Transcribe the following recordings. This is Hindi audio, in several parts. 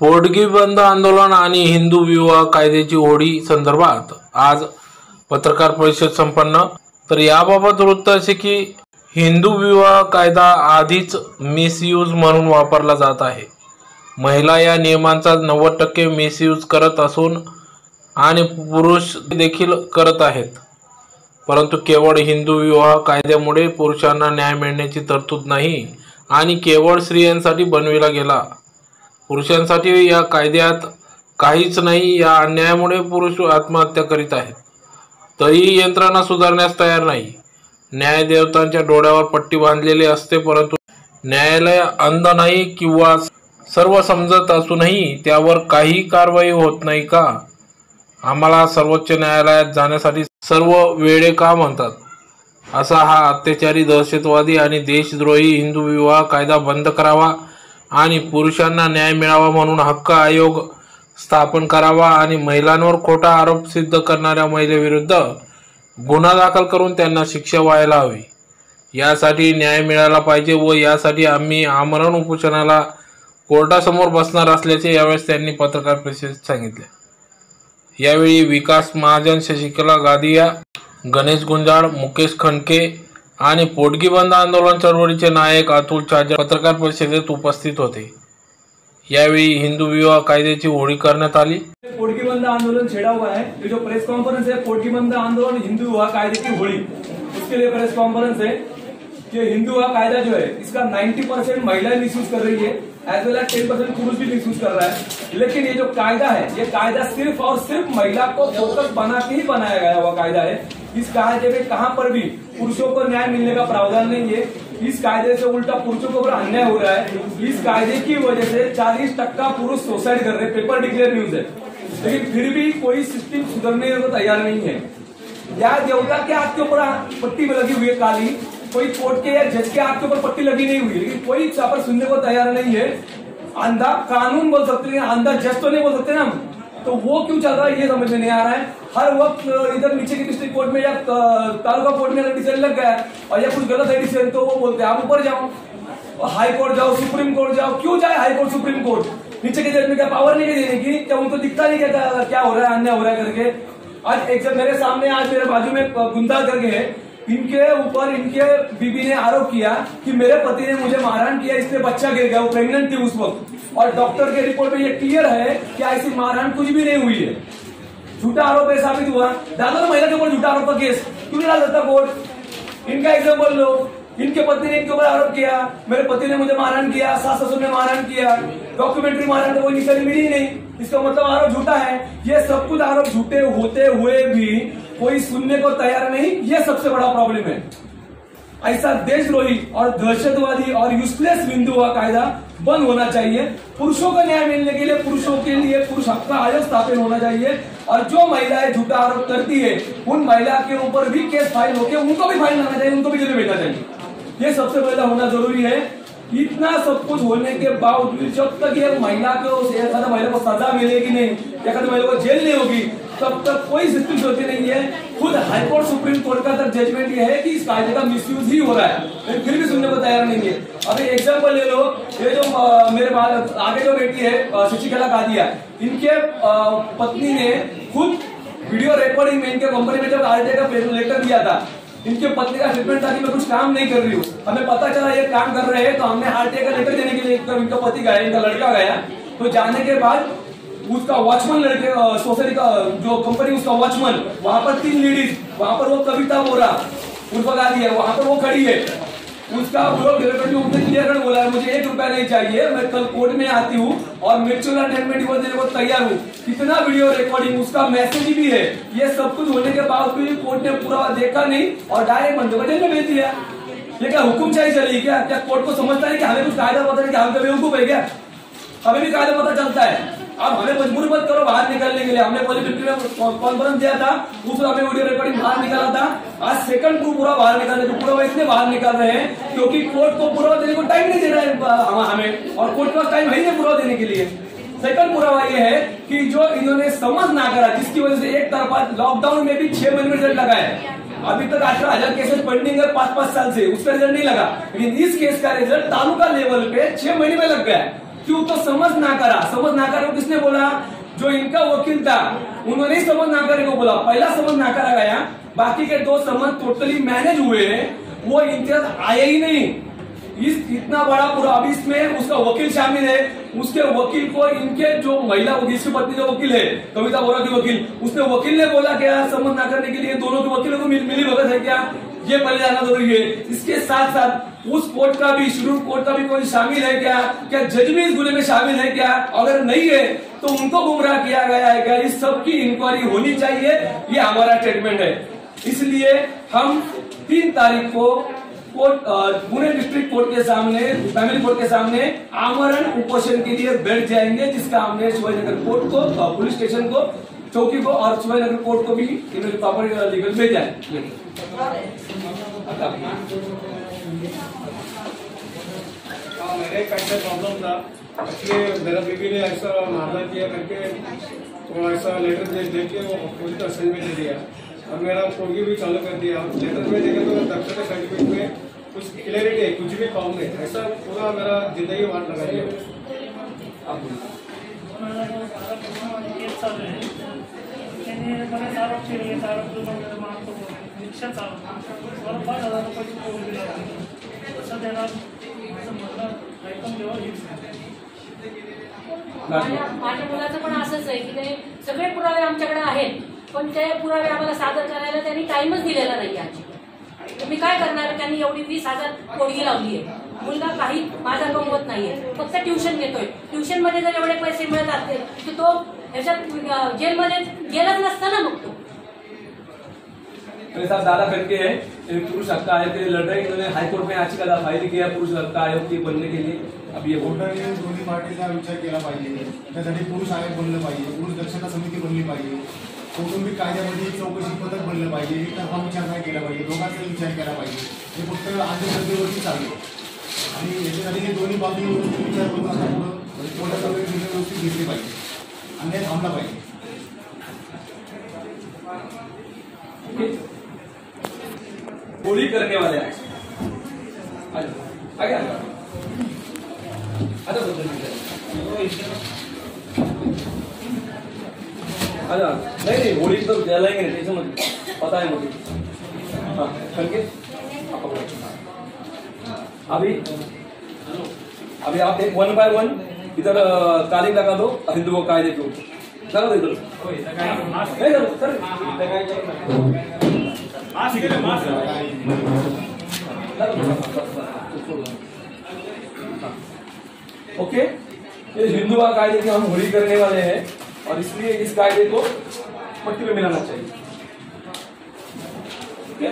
पोटगी बंद आंदोलन आणि हिंदू विवाह कायद्याची होळी संदर्भात आज पत्रकार परिषद संपन्न। तर याबाबत वृत्त असे की हिंदू विवाह कायदा आधीच मिसयूज म्हणून वापरला जात आहे। महिला या नियमांचा 90% मिसयूज करत असून आणि पुरुष देखील करत आहेत, परंतु केवळ हिंदू विवाह कायद्यामुळे पुरुषांना न्याय मिळण्याची तरतूद नाही आणि केवळ स्त्रियांसाठी बनविला गेला। पुरुषांसाठी या कायद्यात काहीच नाही। या अन्यायामुळे पुरुष आत्महत्या करीत आहेत, तरीही यंत्रणा सुधारण्यास तयार नाही। न्यायदेवतांच्या डोळ्यावर पट्टी बांधलेली असते, परंतु न्यायालय अंध नाही किंवा सर्व समजत असूनही त्यावर काही कारवाई होत नाही का? आम्हाला सर्वोच्च न्यायालयात जाण्यासाठी सर्व वेळे का म्हणतात? असा हा अत्याचारी, दहशतवादी आणि देशद्रोही हिंदू विवाह कायदा बंद करावा आणि पुरुषांना न्याय मिळावा म्हणून हक्क आयोग स्थापन करावा आणि महिलांवर खोटा आरोप सिद्ध करणाऱ्या महिलेविरुद्ध गुन्हा दाखल करून त्यांना शिक्षा व्हायला हवी। यासाठी न्याय मिळाला पाहिजे व यासाठी आम्ही आमरण उपोषणाला कोर्टासमोर बसणार असल्याचे यावेळी त्यांनी पत्रकार परिषदेत सांगितले। यावेळी विकास महाजन, शशिकला गादिया, गणेश गुंजाळ, मुकेश खंडके आणि पोटगी बंद आंदोलन चळवळीचे नायक अतुल चाजा पत्रकार परिषदेत उपस्थित होते। यावेळी हिंदू विवाह कायद्याची होळी करण्यात आली। पोटगी बंद आंदोलन छेड़ा हुआ है। ये जो प्रेस कॉन्फ्रेंस है, पोटगी बंद आंदोलन हिंदू विवाह कायदे की होली, उसके लिए प्रेस कॉन्फ्रेंस है। ये हिंदू विवाह कायदा जो है इसका 90% महिलाएं मिसयूज कर रही है, एज वेल एज 10% पुरुष भी मिसयूज कर रहा है। लेकिन ये जो कायदा है, ये कायदा सिर्फ और सिर्फ महिला को फोकस बना के ही बनाया गया हुआ कायदा है। इस कायदे में कहां पर भी पुरुषों को न्याय मिलने का प्रावधान नहीं है। इस कायदे से उल्टा पुरुषों को अन्याय हो रहा है। इस कायदे की वजह से 40% पुरुष सुसाइड कर रहे हैं, पेपर डिक्लेयर न्यूज है। लेकिन फिर भी कोई सिस्टम सुधरने को तैयार नहीं है। या देवता के हाथ के ऊपर पट्टी में लगी हुई है काली, कोई कोर्ट के या जज के हाथ के ऊपर पट्टी लगी नहीं हुई, लेकिन कोई पर सुनने को तैयार नहीं है। अंधा कानून बोल सकते हैं, अंधा जज तो नहीं बोल सकते ना। तो वो क्यों चल रहा है ये समझ में नहीं आ रहा है। हर वक्त इधर नीचे की डिस्ट्रिक्ट कोर्ट में या तालुका कोर्ट में अगर डिसीजन लग गया और या कुछ गलत है डिसीजन, तो वो बोलते हैं आप ऊपर जाओ, हाई कोर्ट जाओ, सुप्रीम कोर्ट जाओ। क्यों जाए हाई कोर्ट, सुप्रीम कोर्ट? नीचे के जज में क्या पावर नहीं देने की? क्या उनको दिखता नहीं क्या हो रहा है, अन्याय हो रहा है करके? आज एक जब मेरे सामने, आज मेरे बाजू में गुंदा करके है, इनके ऊपर इनके बीबी ने आरोप किया कि मेरे पति ने मुझे मारहाण किया, इसलिए बच्चा गिर गया, वो प्रेग्नेंट थी उस वक्त, और डॉक्टर के रिपोर्ट में ये क्लियर है कि ऐसी मारहाण कुछ भी नहीं हुई है। झूठा आरोप है, साबित हुआ। डालो तो महिला के ऊपर झूठा आरोप का केस, क्यों नहीं डाल सकता कोर्ट? इनका एग्जाम्पल लो, इनके पति ने इनके ऊपर आरोप किया मेरे पति ने मुझे मारहाण किया, सास ससुर ने मारहाण किया, डॉक्यूमेंट्री मारहाण तो कोई निकल मिली ही नहीं, इसका मतलब आरोप झूठा है। ये सब कुछ आरोप झूठे होते हुए भी कोई सुनने को तैयार नहीं, ये सबसे बड़ा प्रॉब्लम है। ऐसा देशद्रोही और दहशतवादी और यूजलेस हिंदू विवाह कायदा बंद होना चाहिए। पुरुषों को न्याय मिलने के लिए पुरुषों के लिए पुरुष हक का आयोग स्थापित होना चाहिए, और जो महिलाएं झूठा आरोप करती है उन महिला के ऊपर भी केस फाइल होकर उनको भी फाइल लाना चाहिए, उनको भी जेल में भेजना चाहिए। ये सबसे पहले होना जरूरी है। इतना सब कुछ होने के बावजूद जब तक ये महिला को सजा मिलेगी नहीं, महिला को जेल नहीं होगी, तब तक कोई सिस्टम होती नहीं है। खुद हाईकोर्ट, सुप्रीम कोर्ट का तक जजमेंट ये है कि इस कायदे का मिसयूज ही हो रहा है, लेकिन फिर भी सुनने को तैयार नहीं है। अभी एग्जाम्पल ले लो, ये जो मेरे आगे जो बेटी है शशिकला गादिया, इनके पत्नी ने खुद वीडियो रिकॉर्डिंग में इनके कंपनी में जब आरटीआई का लेटर दिया था, इनके पत्नी का स्टेटमेंट था कि मैं कुछ काम नहीं कर रही हूँ, हमें पता चला ये काम कर रहे हैं, तो हमने आरटीआई का लेटर देने के लिए इनका पति गया, इनका लड़का गया। तो जाने के बाद उसका वॉचमैन, लड़के सोसाइटी का जो कंपनी उसका वॉचमैन, वहां पर 3 लेडीज, वहां पर वो कविता बोरा उर्फ गादिया, वहां पर वो खड़ी है। उसका उसने क्लियर कर बोला है मुझे 1 रुपया नहीं चाहिए, मैं कल कोर्ट में आती हूँ और म्यूचुअल अंडरस्टैंडिंग डिवोर्स देने को तैयार हूँ। कितना वीडियो रिकॉर्डिंग, उसका मैसेज भी है। ये सब कुछ होने के बावजूद कोर्ट ने पूरा देखा नहीं और डायरेक्ट बंदे को जेल में भेज दिया। ये क्या हुक्मशाही चली क्या? क्या कोर्ट को समझता है कि हमें कुछ कायदा पता है कि हम कभी बेवकूफ है क्या? हमें भी कायदा पता चलता है। अब हमें मजबूर मत करो बाहर निकलने के लिए। हमने कॉन्फ्रेंस दिया था, उस हमें वीडियो रिकॉर्डिंग बाहर निकाला था। आज सेकंड प्रूफ पूरा बाहर निकालने को पूरा इसलिए बाहर निकाल रहे हैं क्योंकि कोर्ट को पूरा देने को टाइम नहीं दे रहा है हमें, और कोर्ट का टाइम है नहीं पूरा देने के लिए। सेकंड पुरावा ये है कि जो इन्होंने समझ ना करा, जिसकी वजह से एक तरफा लॉकडाउन में भी 6 महीने में रिजल्ट लगा है। अभी तक 18,000 केसेस पेंडिंग है 5-5 साल से, उसका रिजल्ट नहीं लगा। लेकिन इस केस का रिजल्ट तालुका लेवल पे 6 महीने में लग गया है। क्यों? तो समझ ना करा। समझ ना करा किसने बोला? जो इनका वकील था उन्होंने ही समझ ना करे को बोला। पहला समझ ना करा गया, बाकी के 2 समझ टोटली मैनेज हुए, वो इम्तियाज आया ही नहीं। इतना बड़ा पूरा, अभी इसमें उसका वकील शामिल है, उसके वकील को इनके जो महिला जिसकी पत्नी जो वकील है कविता बोरा की वकील, उसने वकील ने बोला क्या समझ ना करने के लिए दोनों के वकीलों को मिली भगत है क्या? ये पहले जाना जरूरी है। इसके साथ साथ उस कोर्ट का भी, शेड्यूल कोर्ट का भी कोई शामिल है क्या? क्या जज भी इस गुने में शामिल है क्या? अगर नहीं है तो उनको गुमराह किया गया है क्या? इस सब की इंक्वायरी होनी चाहिए, ये हमारा स्टेटमेंट है। इसलिए हम 3 तारीख को कोर्ट पुणे डिस्ट्रिक्ट कोर्ट के सामने, फैमिली कोर्ट के सामने आमरण उपोषण के लिए बैठ जाएंगे, जिसका हमने शिवाजीनगर कोर्ट को, पुलिस स्टेशन को, चौकी को और शिवाजीनगर कोर्ट को भी प्रॉपर लीगल भेजा है। मेरे एक ऐसा प्रॉब्लम था, इसलिए मेरा बीबी ने ऐसा मामला किया करके तो ऐसा लेटर दे के वो पुलिस स्टेशन में दे दिया और मेरा कोर्गी भी चालू कर दिया। लेटर में देखे तो दफ्तर के सर्टिफिकेट में कुछ क्लियरिटी है, कुछ भी काम नहीं, ऐसा पूरा मेरा जिंदगी वाट लगा दिया। माझ्या मुलाचं पण असंच आहे की ते सगळे पुरावे आमच्याकडे आहेत, पण ते पुरावे आम्हाला सादर करायला त्यांनी टाइमच दिलेला नाही आजी। मी काय करणार? त्यांनी एवढी 20,000 कोडगी लावली आहे, मुलगा काही माझा कमवत नाहीये, फक्त ट्युशन घेतोय। ट्युशन मध्ये जर एवढे पैसे मिळत असतील तर तो ह्याच्यात जेलमध्ये गेलाच नसता ना। मग तो मेरे साथ दादा करके है, पुरुष हक आयोग के लिए लड़ रहे हैं। इन्होंने हाईकोर्ट में याचिका फाइल किया पुरुष हक आयोग के बनने के लिए। अब ये कोर्टाने दोन्ही पार्टीचा विचार केला पाहिजे, त्यासाठी पुरुष आयोग बनलं पाहिजे, पुरुष दक्षता समिती बनली पाहिजे, कौटुंबिक कायद्यामध्ये चौकशी पथक बनलं पाहिजे, एकतर्फा विचार नाही केला पाहिजे, दोघांचा विचार केला पाहिजे। हे फक्त अंधश्रद्धेवरती चालले आणि याच्यासाठी हे दोन्ही बाजूंवरती विचार करून आता पुढे कोर्टाचा निर्णय व्यवस्थित घेतले पाहिजे, अन्याय थांबला पाहिजे। होली करने वाले हैं, आगे अच्छा नहीं होली तो जलाएंगे नहीं, टेंशन मत, पता है मुझे। हाँ करके अभी आप एक 1 बाय 1 इधर तालीम लगा दो हिंदू को कायदे के ऊपर लगा दो इधर। ओके, इस हिंदू का कायदे की हम होली करने वाले हैं और इसलिए इस कायदे को पट्टी में मिलाना चाहिए। ओके,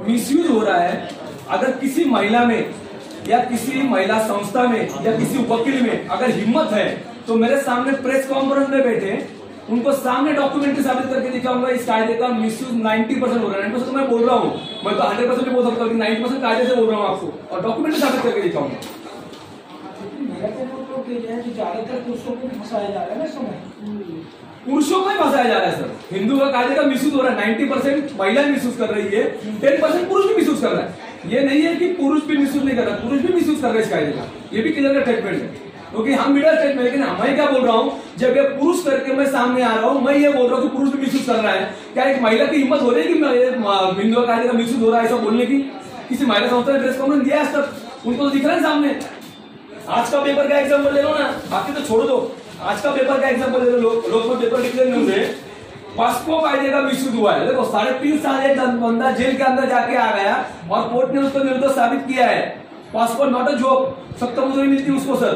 मिसयूज हो रहा है। अगर किसी महिला में या किसी महिला संस्था में या किसी वकील में अगर हिम्मत है तो मेरे सामने प्रेस कॉन्फ्रेंस में बैठे, उनको सामने डॉक्यूमेंट्री साबित करके दिखाऊंगा इस कायदे का मिसयूज 90% हो रहा है। 90% तो मैं बोल रहा हूँ, मैं तो 100% भी बोल सकता हूँ, 90% कायदे से बोल रहा हूँ आपको, और डॉक्यूमेंट्री साबित करके दिखाऊंगा। ज्यादातर पुरुषों को फंसाया जा रहा है ना समय, पुरुषों को ही फंसाया जा रहा है सर। हिंदू का कायदे का मिसयूज हो रहा है, 90% महिला मिसयूज कर रही है, 10% पुरुष भी मिसयूज कर रहा है। ये नहीं है कि पुरुष भी मिसयूज नहीं कर रहा, पुरुष भी मिसयूज कर रहा है इस कायदे का, ये भी क्लियर स्टेटमेंट है। क्योंकि हम मिडिल स्टेट में, लेकिन मैं क्या बोल रहा हूँ, जब ये पुरुष करके मैं सामने आ रहा हूँ, मैं ये बोल रहा हूँ कि पुरुष भी मिसयूज कर रहा है। क्या एक महिला की हिम्मत हो रही है कि हिंदू का कायदे का मिसयूज हो रहा है ऐसा बोलने की? किसी महिला संस्था ने प्रेस कॉन्फ्रेंस दिया आज तक? उनको तो दिख रहा है सामने। आज का पेपर का एग्जाम्पल ले लो ना, बाकी तो छोड़ दो, आज का पेपर का एग्जाम्पल ले लो। लोकमत पेपर डिक्लेयर न्यूज है, पॉस्को कायदे का मिसयूज हुआ है। देखो 3.5 साल एक बंदा जेल के अंदर जाके आ गया और कोर्ट ने उसको निर्दोष साबित किया है। पॉस्को नॉट अ जॉब, सख्त मजदूरी मिलती है उसको सर।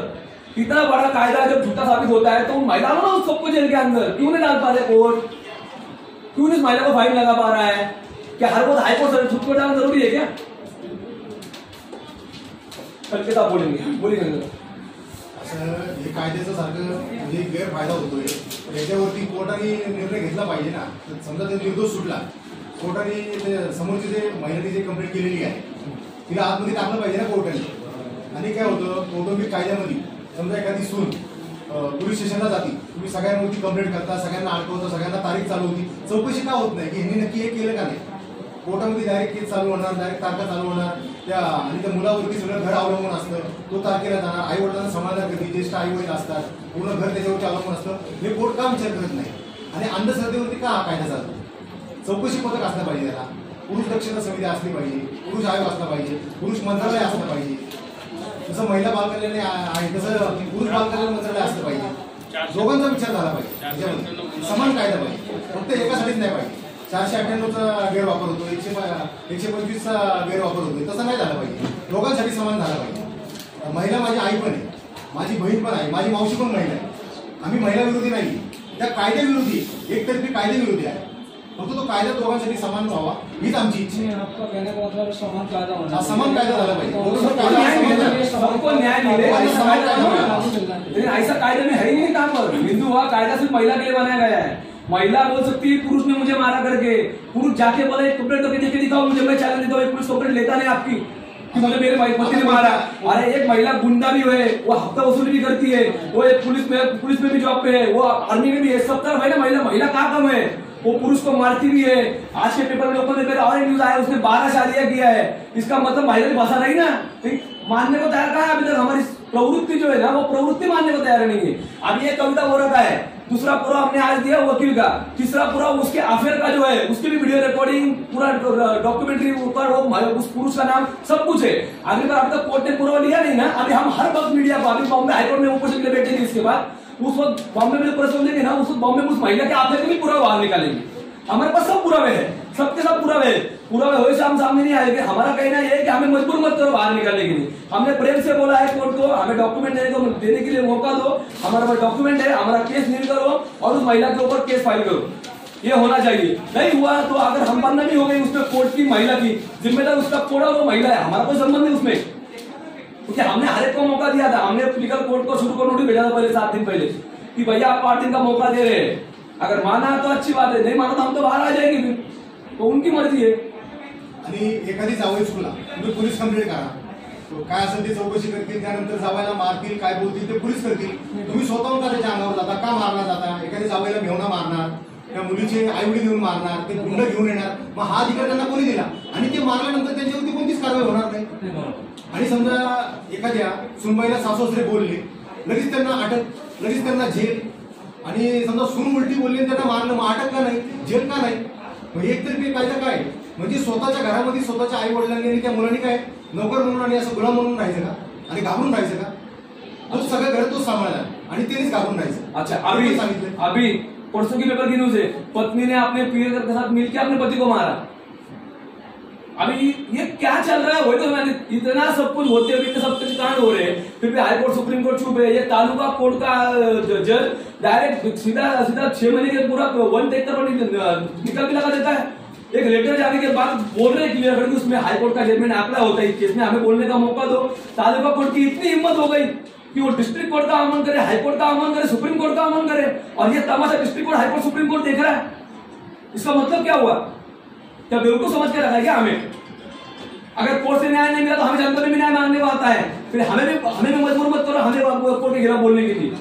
इतना बड़ा कायदा जब झूठा साबित होता है तो उन महिला ना उस सबको जेल के अंदर क्यों नहीं डाल पा रहे कोर्ट? क्यों इस महिला को फाइन लगा पा रहा है? क्या हर वक्त हाईकोर्ट सर खुद को डालना जरूरी है क्या? कल के साथ बोलेंगे हे कायद्याचं सारखं म्हणजे गैरफायदा होतोय, याच्यावरती कोर्टाने निर्णय घेतला पाहिजे ना। समजा ते निर्दोष सुटला, कोर्टाने समोरची जे महिलेने जे कंप्लेंट केलेली आहे तिला आतमध्ये टाकलं पाहिजे ना कोर्टाने। आणि काय होतं, कौटुंबिक कायद्यामध्ये समजा एखादी सून पोलीस स्टेशनला जातील, तुम्ही सगळ्यांवरती कंप्लेंट करता, सगळ्यांना अडकवता, सगळ्यांना तारीख चालू होती, चौकशी का होत नाही की यांनी नक्की हे केलं का नाही? कोर्टामध्ये डायरेक्ट केस चालू होणार, डायरेक्ट तारखा चालू होणार त्या, आणि त्या मुलावरती सगळं घर अवलंबून असतं, तो तारखेला जाणार, आई वडिलांना समाधान करते, ज्येष्ठ आई वडील असतात, पूर्ण घर त्याच्यावरती अवलंबून असतं. हे कोर्ट का विचार करत नाही आणि अंधश्रद्धेवरती का हा कायदा चालतो? चौकशी पथक असलं पाहिजे, त्याला पुरुष दक्षता समिती असली पाहिजे, पुरुष आयोग असला पाहिजे, पुरुष मंत्रालय असलं पाहिजे, जसं महिला बालकल्याण आहे तसं पुरुष बालकल्याण मंत्रालय असलं पाहिजे. दोघांचा विचार झाला पाहिजे, त्याच्यामध्ये समान कायदा पाहिजे, फक्त एकासाठीच नाही पाहिजे. 498चा गैरवापर होतो, 125चा गैरवापर होतोय, तसं नाही झालं पाहिजे. दोघांसाठी समान झाला पाहिजे. महिला माझी आई पण आहे, माझी बहीण पण आहे, माझी मावशी पण महिला आहे. आम्ही महिला विरोधी नाही, त्या कायद्याविरोधी, एकतर्फी कायद्याविरोधी आहे. फक्त तो कायदा दोघांसाठी समान व्हावा हीच आमची इच्छा आहे. आपका कहने का मतलब समान कायदा होना, समान कायदा झाला पाहिजे. सबको न्याय मिले, लेकिन ऐसा कायदा में है ही नहीं कहाँ पर. हिंदू हुआ कायदा सिर्फ महिला के लिए बनाया गया है. महिला बोल सकती है पुरुष ने मुझे मारा करके, पुरुष जाके बोले कंप्लेंट करके देखे दिखाओ मुझे, मैं चैलेंज देता हूँ, पुलिस कंप्लेंट लेता नहीं आपकी कि मुझे मेरे पति ने मारा. अरे एक महिला गुंडा भी है, वो हफ्ता वसूली भी करती है, वो एक पुलिस में भी जॉब पे है, वो आर्मी में भी है, सब तरफ है ना. महिला कहाँ कम है, वो पुरुष को मारती भी है. आज के पेपर में लोगों ने और न्यूज आया, उसने 12 शादियां किया है. इसका मतलब महिला की भाषा नहीं ना, मानने को तैयार कहा है अभी तक. हमारी प्रवृत्ति जो है ना, वो प्रवृत्ति मानने को तैयार नहीं है. अब ये कविता हो रखा है, दूसरा पूरा हमने आज दिया वकील का, तीसरा पूरा उसके अफेयर का जो है उसकी भी वीडियो रिकॉर्डिंग, पूरा डॉक्यूमेंट्री ऊपर वो उस पुरुष का नाम सब कुछ है. अगली बार अब तक कोर्ट ने पूरा लिया नहीं ना. अभी हम हर वक्त मीडिया को, अभी बॉम्बे हाईकोर्ट में ऊपर से बैठेंगे, इसके बाद उस वक्त बॉम्बे में पूरा समझेंगे ना, उस बॉम्बे में उस महिला के आधार भी पूरा बाहर निकालेंगे. हमारे पास सब पुरावे है, सबके सब पुरावे है. पुरावे हो हम सामने नहीं आएंगे. हमारा कहना यह है कि हमें मजबूर मत करो बाहर निकालने के लिए. हमने प्रेम से बोला है कोर्ट को, हमें डॉक्यूमेंट देने के लिए मौका दो. हमारा पास डॉक्यूमेंट है, हमारा केस नील करो और उस महिला के ऊपर केस फाइल करो. ये होना चाहिए. नहीं हुआ तो अगर हम बंद नहीं हो गई उसमें कोर्ट की, महिला की जिम्मेदार उसका कोड़ा वो महिला है, हमारा कोई संबंध नहीं उसमें. क्योंकि हमने हर एक को मौका दिया था. हमने लीगल कोर्ट को शुरू को नोटिस भेजा था पहले 7 दिन पहले कि भैया आप 8 दिन का मौका दे रहे हैं, अगर माना तो अच्छी बात है, नहीं माना तो हम तो बाहर आ जाएंगे. फिर तो उनकी मर्जी है. आणि एखादी जावई चुकला, तुम्ही पोलीस कंप्लेंट करा, काय असेल ते चौकशी करतील, त्यानंतर जावयाला मारतील, काय बोलतील ते पोलीस करतील. तुम्ही स्वतःहून का त्याच्या अंगावर जाता, का मारणार जाता? एखाद्या जावयाला घेऊन मारणार, त्या मुलीचे आईवडील घेऊन मारणार, ते गुंड घेऊन येणार, मग हा अधिकार त्यांना कोणी दिला? आणि ते मारल्यानंतर त्यांच्यावरती कोणतीच कारवाई होणार नाही. आणि समजा एखाद्या सुनबाईला सासू-सासरे बोलले, लगेच त्यांना अटक, लगेच त्यांना जेल. आणि समजा सून उलटी बोलली त्यांना मारलं, मग अटक का नाही, जेल का नाही? मग एकतर्फी कायदा काय? म्हणजे स्वतःच्या घरामध्ये स्वतःच्या आई वडिलांनी आणि त्या मुलांनी काय नोकर म्हणून आणि असं गुलाम म्हणून राहायचं का? आणि घाबरून राहायचं का? तो सगळं घर तो सांभाळला आणि तेच घाबरून राहायचं. अच्छा, अभी परसों की पेपर की न्यूज है, पत्नी ने अपने पीर के साथ मिलकर अपने पति को मारा. अभी ये क्या चल रहा है? वही तो मैंने, इतना सब कुछ होते हुए सब कुछ कांड हो रहे हैं, फिर भी हाई कोर्ट सुप्रीम कोर्ट चुप है. ये तालुका कोर्ट का जज डायरेक्ट सीधा 6 महीने के पूरा 1 टेक पर निकल के लगा देता है. एक लेटर जाने के बाद बोल रहे क्लियर करके उसमें हाई कोर्ट का जजमेंट अप्लाई होता है इस केस में, हमें बोलने का मौका दो. तालुका कोर्ट की इतनी हिम्मत हो गई कि वो डिस्ट्रिक्ट कोर्ट का आह्वान करे, हाई कोर्ट का आह्वान करे, सुप्रीम कोर्ट का आह्वान करे, और ये तमाशा district court, high court, supreme court देख रहा है. इसका मतलब क्या हुआ? क्या बेवकूफ समझ के रखा है क्या हमें? अगर कोर्ट से न्याय नहीं मिला तो हमें जनता में भी न्याय मांगने को आता है, फिर हमें भी मजबूर मत करो हमें कोर्ट के खिलाफ बोलने के लिए.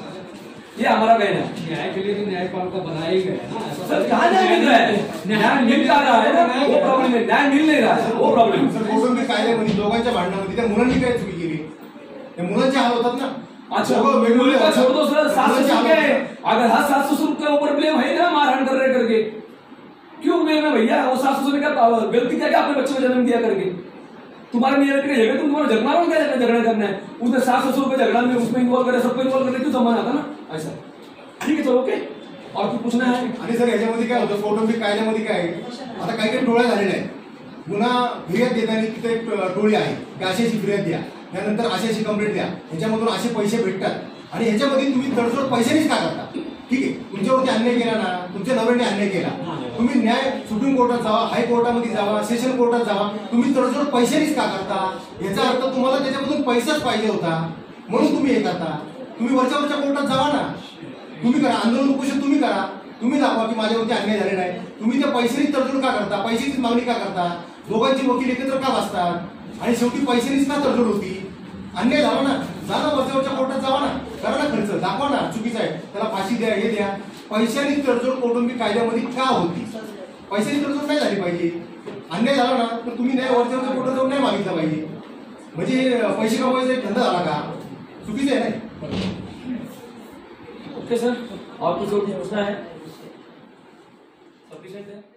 ये हमारा कहना है. न्याय के लिए भी न्यायपालिका बनाया ही गया ना. सर कहाँ न्याय मिल रहा है? न्याय मिल जा रहा है ना, वो प्रॉब्लम है. न्याय मिल नहीं रहा है, वो प्रॉब्लम. सर कौटुंबिक कायद्यामध्ये दोघांच्या भांडणामध्ये त्या मुलांनी काय चुकी केली? त्या मुलांचे हाल होतात ना. अच्छा, मुली का छोड़ दो सर, सास ससुर के, अगर हर सास ससुर के ऊपर ब्लेम है ना मारहाण कर रहे करके, क्यों ब्लेम है भैया? वो सास ससुर ने क्या गलती क्या अपने बच्चे को जन्म दिया करके? तुम्हारे मेरे के झगड़े, तुम तुम्हारा झगड़ा क्या झगड़ा करना है? उसने सास ससुर का झगड़ा में उसमें इन्वॉल्व करे, सबको इन्वॉल्व करके क्यों संबंध आता ना ऐसा? ठीक है, चलो ओके. और कुछ पूछना है? आणि सर याच्यामध्ये काय होतं, कौटुंबिक कायद्यामध्ये काय आहे, आता काही काही टोळ्या झालेल्या आहेत. गुन्हा फिर्याद देताना तिथे एक टोळी आहे की अशी फिर्याद द्या, त्यानंतर अशी कंप्लेंट द्या, ह्याच्यामधून असे पैसे भेटतात आणि ह्याच्यामध्ये तुम्ही तडजोड पैशानेच का करता? ठीक आहे, तुमच्यावरती अन्याय केला ना, तुमच्या नवऱ्याने अन्याय केला, तुम्ही न्याय सुप्रीम कोर्टात जावा, हायकोर्टामध्ये जावा, सेशन कोर्टात जावा, तुम्ही तडजोड पैशानेच का करता? याचा अर्थ तुम्हाला त्याच्यामधून पैसाच पाहिजे होता म्हणून तुम्ही हे करता. तुम्ही वरच्या कोर्टात जावा ना, तुम्ही करा आंदोलन, उपोषण तुम्ही करा, तुम्ही दाखवा की माझ्यावरती अन्याय झालेला आहे. तुम्ही त्या पैशांनी तडजोड का करता? पैशाची मागणी का करता? दोघांची वकील एकत्र का बसतात आणि शेवटी पैशांनीच का तडजोड होती? अन्याय झाला ना, जा ना वरच्या कोर्टात जावा ना. करा ना खर्च, दाखवा ना चुकीचं आहे, त्याला फाशी द्या, हे द्या. पैशाने तडजोड कौटुंबिक कायद्यामध्ये का होती? पैशाने तडजोड नाही झाली पाहिजे. अन्याय झाला ना तर तुम्ही न्याय वरच्या कोर्टात जाऊन नाही मागितला पाहिजे. म्हणजे पैसे कमवायचा एक धंदा झाला का? चुकीचं आहे नाही. ओके सर, और कुछ और पूछना है? सफिशिएंट है.